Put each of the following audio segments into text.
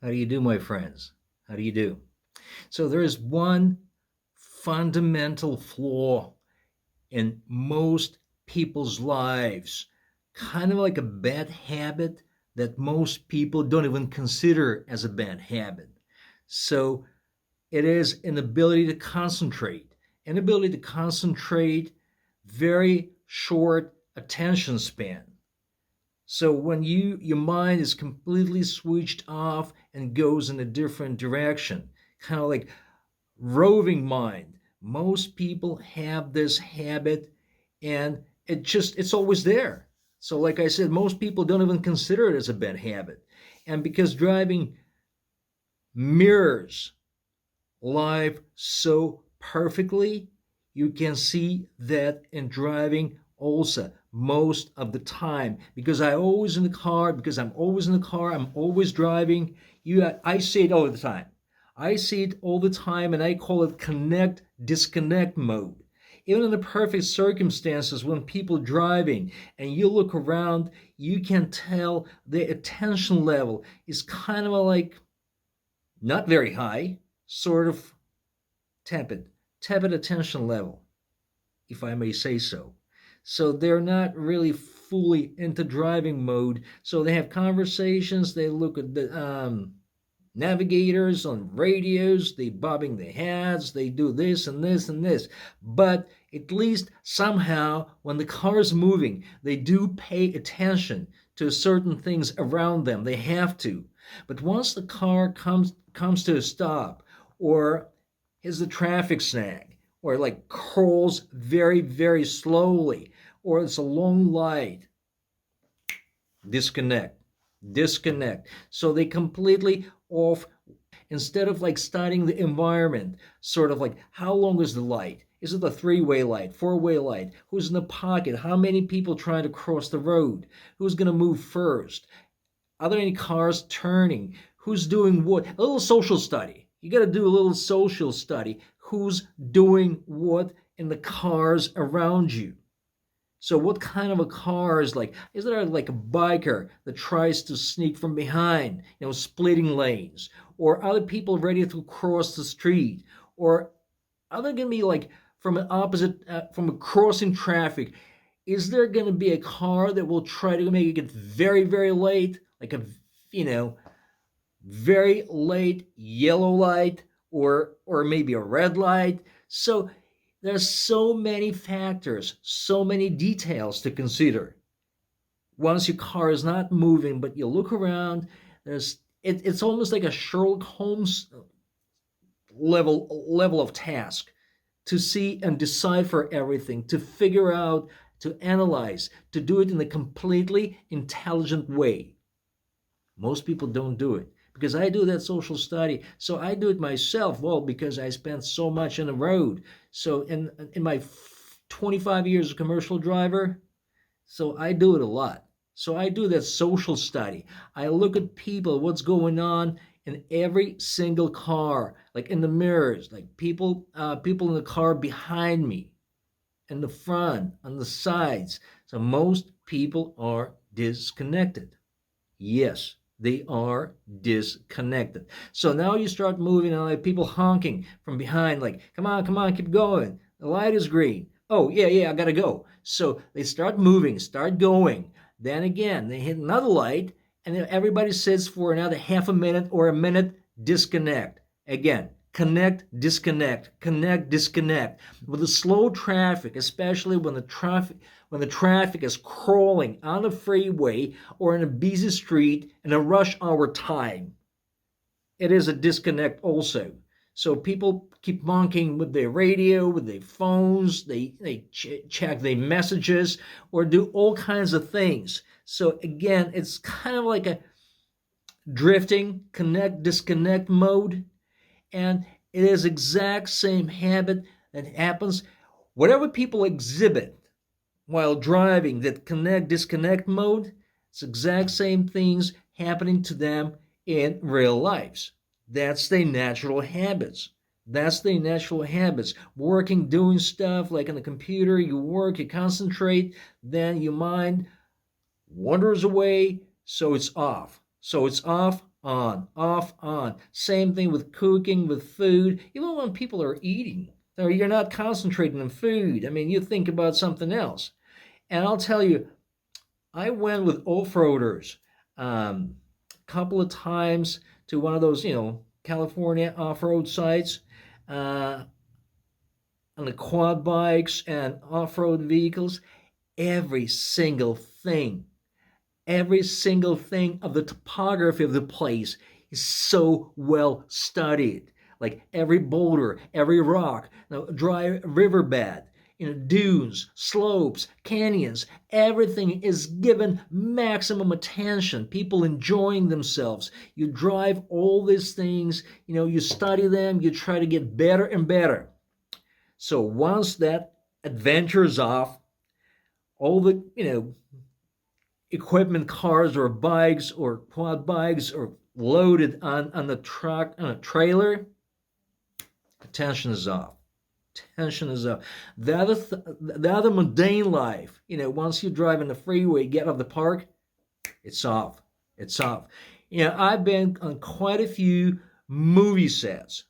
How do you do, my friends? How do you do? So, there is one fundamental flaw in most people's lives, kind of like a bad habit that most people don't even consider as a bad habit. So, it is inability to concentrate, very short attention span. So when your mind is completely switched off and goes in a different direction, kind of like roving mind. Most people have this habit and it's always there. So like I said, most people don't even consider it as a bad habit. And because driving mirrors life so perfectly, you can see that in driving also most of the time. Because I'm always in the car, I'm always driving. I see it all the time. I see it all the time, and I call it connect disconnect mode. Even in the perfect circumstances, when people driving and you look around, you can tell the attention level is kind of like not very high, sort of tepid, tepid attention level, if I may say so. So they're not really fully into driving mode. So they have conversations, they look at the navigators on radios, they bobbing their heads, they do this and this and this. But at least somehow, when the car is moving, they do pay attention to certain things around them. They have to. But once the car comes to a stop, or is the traffic snag, or like crawls very, very slowly, or it's a long light, disconnect, disconnect. So they completely off. Instead of like studying the environment, sort of like how long is the light? Is it a three-way light, four-way light? Who's in the pocket? How many people trying to cross the road? Who's going to move first? Are there any cars turning? Who's doing what? A little social study. You got to do a little social study. Who's doing what in the cars around you? So what kind of a car is like? Is there like a biker that tries to sneak from behind, splitting lanes? Or other people ready to cross the street? Or are there going to be like from an opposite, from a crossing traffic? Is there going to be a car that will try to make it very, very late? Like a, you know, very late yellow light or maybe a red light. So there's so many factors, so many details to consider. Once your car is not moving, but you look around, it's almost like a Sherlock Holmes level of task to see and decipher everything, to figure out, to analyze, to do it in a completely intelligent way. Most people don't do it because I do that social study. So I do it myself. Well, because I spent so much on the road. So in my 25 years of commercial driver, so I do it a lot. So I do that social study. I look at people, what's going on in every single car, like in the mirrors, like people in the car behind me, in the front, on the sides. So most people are disconnected. Yes, they are disconnected. So now you start moving and like people honking from behind, like, come on, keep going. The light is green. Oh, yeah, I gotta go. So they start moving, start going. Then again, they hit another light, and then everybody sits for another half a minute or a minute, disconnect. Again, connect, disconnect, connect, disconnect. With the slow traffic, especially when the traffic is crawling on a freeway or in a busy street in a rush hour time, it is a disconnect also. So people keep monkeying with their radio, with their phones, they check their messages or do all kinds of things. So again, it's kind of like a drifting, connect, disconnect mode. And it is exact same habit that happens. Whatever people exhibit while driving, that connect disconnect mode, it's exact same things happening to them in real lives. That's their natural habits. That's their natural habits. Working, doing stuff like on the computer, you work, you concentrate, then your mind wanders away, so it's off. So it's off on, off, on. Same thing with cooking, with food, even when people are eating. So you're not concentrating on food. I mean, you think about something else. And I'll tell you, I went with off-roaders a couple of times to one of those, California off-road sites uh, on the quad bikes and off-road vehicles. Every single thing, every single thing of the topography of the place is so well studied. Like every boulder, every rock, dry riverbed, dunes, slopes, canyons, everything is given maximum attention. People enjoying themselves. You drive all these things, you study them, you try to get better and better. So once that adventure's off, all the, equipment, cars or bikes or quad bikes or loaded on the truck, on a trailer, attention is off. Tension is off. The other mundane life, once you drive in the freeway, get off the park, it's off. It's off. I've been on quite a few movie sets.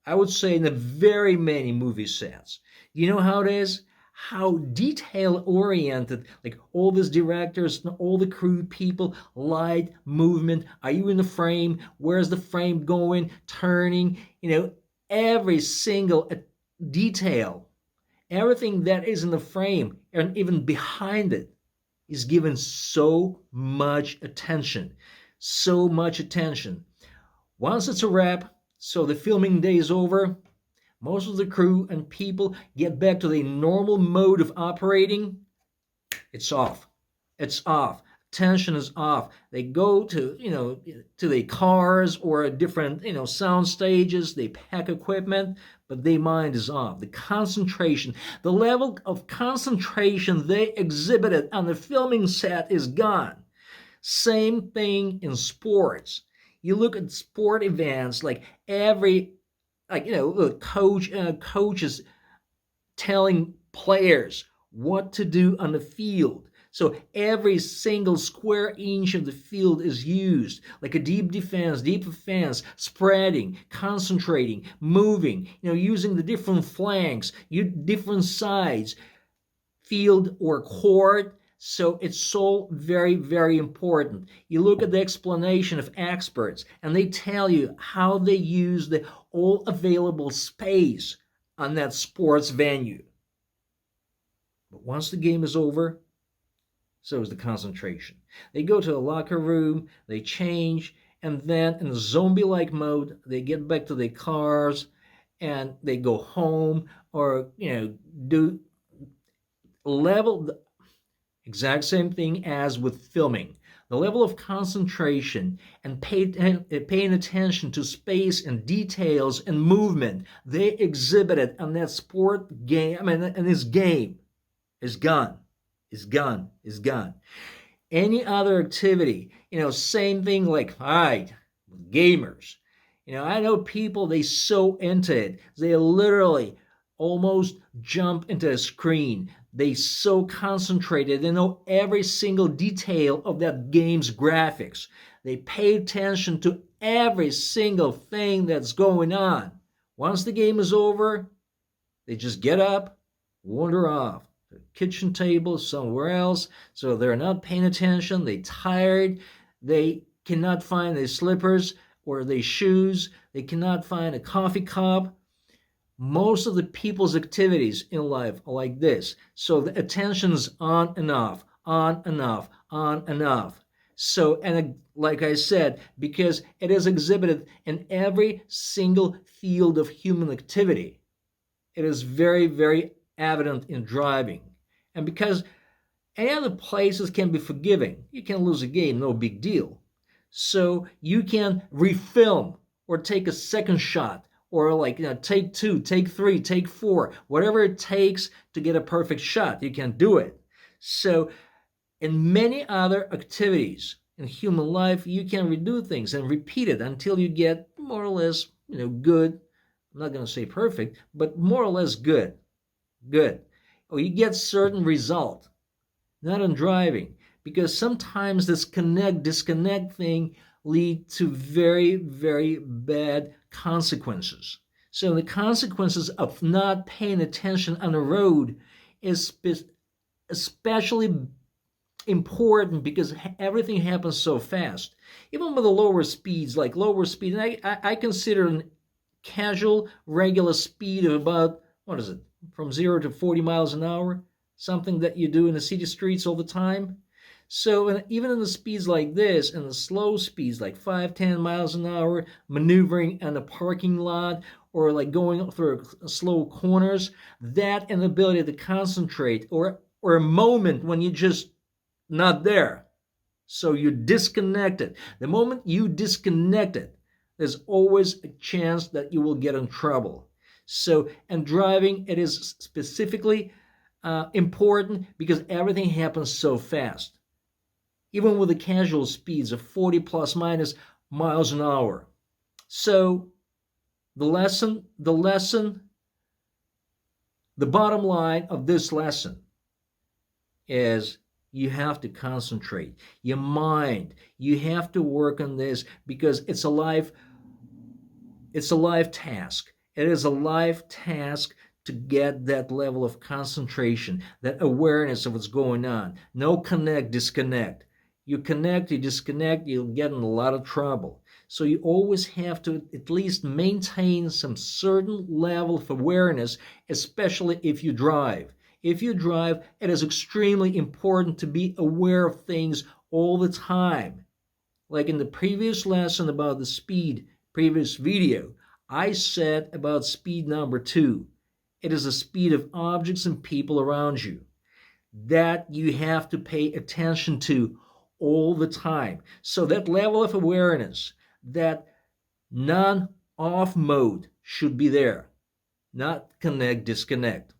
I would say in the very many movie sets. You know how it is? How detail oriented, like all these directors, all the crew people, light, movement, are you in the frame? Where's the frame going, turning? Every single detail, everything that is in the frame and even behind it is given so much attention. So much attention. Once it's a wrap, so the filming day is over, most of the crew and people get back to the normal mode of operating. It's off. It's off. Tension is off. They go to the cars or different, sound stages. They pack equipment, but their mind is off. The concentration, the level of concentration they exhibited on the filming set is gone. Same thing in sports. You look at sport events, like the coaches telling players what to do on the field. So every single square inch of the field is used, like a deep offense, spreading, concentrating, moving, using the different flanks, different sides, field or court. So it's all very, very important. You look at the explanation of experts, and they tell you how they use the all available space on that sports venue. But once the game is over, so is the concentration. They go to a locker room, they change, and then in a zombie-like mode, they get back to their cars and they go home or, do level the exact same thing as with filming. The level of concentration and paying attention to space and details and movement they exhibited on that sport game, and this game is gone. Is gone. Is gone. Any other activity, same thing like, all right, gamers. I know people, they so into it. They literally almost jump into a screen. They so concentrated. They know every single detail of that game's graphics. They pay attention to every single thing that's going on. Once the game is over, they just get up, wander off. The kitchen table, somewhere else. So they're not paying attention. They're tired. They cannot find their slippers or their shoes. They cannot find a coffee cup. Most of the people's activities in life are like this. So the attention's on and off, on and off, on and off. So, and like I said, because it is exhibited in every single field of human activity, it is very, very evident in driving. And because any other places can be forgiving, you can lose a game, no big deal. So you can refilm or take a second shot or take 2, take 3, take 4, whatever it takes to get a perfect shot, you can do it. So in many other activities in human life, you can redo things and repeat it until you get more or less, good. I'm not going to say perfect, but more or less good. Or you get certain result. Not in driving, because sometimes this connect disconnect thing lead to very, very bad consequences. So the consequences of not paying attention on the road is especially important because everything happens so fast. Even with the lower speeds, like lower speed, and I consider a casual, regular speed of about, what is it, from 0 to 40 miles an hour, something that you do in the city streets all the time. So even in the speeds like this, and the slow speeds like 5-10 miles an hour, maneuvering in a parking lot, or like going through slow corners, that inability to concentrate, or a moment when you just not there. So you're disconnected. The moment you disconnect it, there's always a chance that you will get in trouble. So, and driving, it is specifically important because everything happens so fast, even with the casual speeds of 40 plus minus miles an hour. So the bottom line of this lesson is you have to concentrate. Your mind, you have to work on this because it's a life task. It is a life task to get that level of concentration, that awareness of what's going on. No connect, disconnect. You connect, you disconnect, you'll get in a lot of trouble. So you always have to at least maintain some certain level of awareness, especially if you drive. If you drive, it is extremely important to be aware of things all the time. Like in the previous lesson about the speed, previous video, I said about speed number 2. It is the speed of objects and people around you that you have to pay attention to all the time. So that level of awareness, that non-off mode should be there. Not connect, disconnect.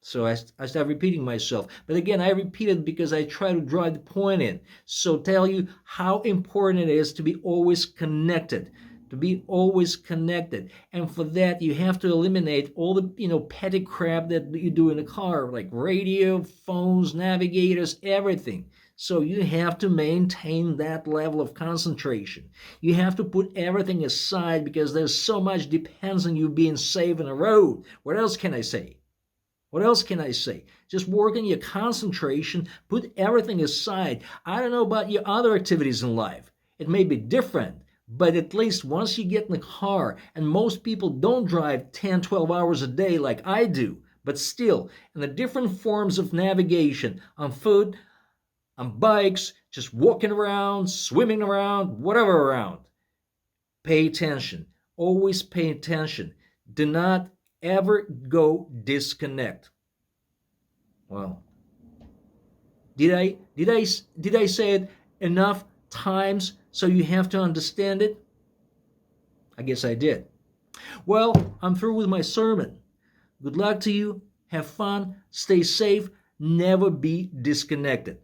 So I start repeating myself. But again, I repeat it because I try to drive the point in. So tell you how important it is to be always connected. To be always connected. And for that, you have to eliminate all the, petty crap that you do in a car, like radio, phones, navigators, everything. So you have to maintain that level of concentration. You have to put everything aside because there's so much depends on you being safe on the road. What else can I say? What else can I say? Just work on your concentration, put everything aside. I don't know about your other activities in life. It may be different, but at least once you get in the car, and most people don't drive 10, 12 hours a day like I do, but still, in the different forms of navigation, on foot, on bikes, just walking around, swimming around, whatever around, pay attention. Always pay attention. Do not ever go disconnect. Well, did I say it enough times so you have to understand it? I guess I did. Well, I'm through with my sermon. Good luck to you. Have fun. Stay safe. Never be disconnected.